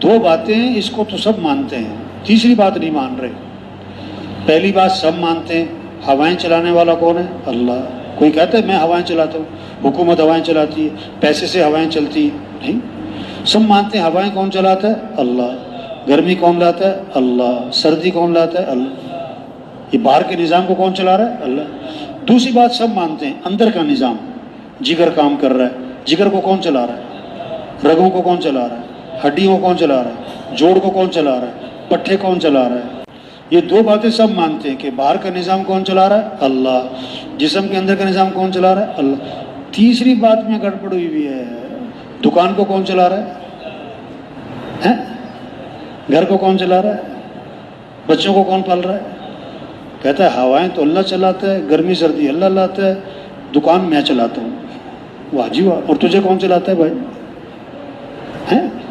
दो बातें इसको तो सब मानते हैं, तीसरी बात नहीं मान रहे। पहली बात सब मानते हैं, हवाएं चलाने वाला कौन है? अल्लाह। कोई कहता है मैं हवाएं चलाता हूँ, हुकूमत हवाएं चलाती है, पैसे से हवाएं चलती है? नहीं, सब मानते हैं हवाएं कौन चलाता है? अल्लाह। गर्मी कौन लाता है? अल्लाह। सर्दी कौन लाता है? अल्लाह। ये बाहर के निज़ाम को कौन चला रहा है? अल्लाह। दूसरी बात सब मानते हैं अंदर का निज़ाम, जिगर काम कर रहा है, जिगर को कौन चला रहा है? रगों को कौन चला रहा है? हड्डियों को कौन चला रहा है? जोड़ को कौन चला रहा है? पट्ठे कौन चला रहा है? ये दो बातें सब मानते हैं कि बाहर का निज़ाम कौन चला रहा है? अल्लाह। जिस्म के अंदर का निज़ाम कौन चला रहा है? अल्लाह। तीसरी बात में गड़बड़ हुई भी है, दुकान को कौन चला रहा है? हैं? घर को कौन चला रहा है? बच्चों को कौन पाल रहा है? कहता है हवाएं तो अल्लाह चलाता है, गर्मी सर्दी अल्लाह लाता है, दुकान मैं चलाता हूँ। वाह जी वाह। और तुझे कौन चलाता है भाई? हैं?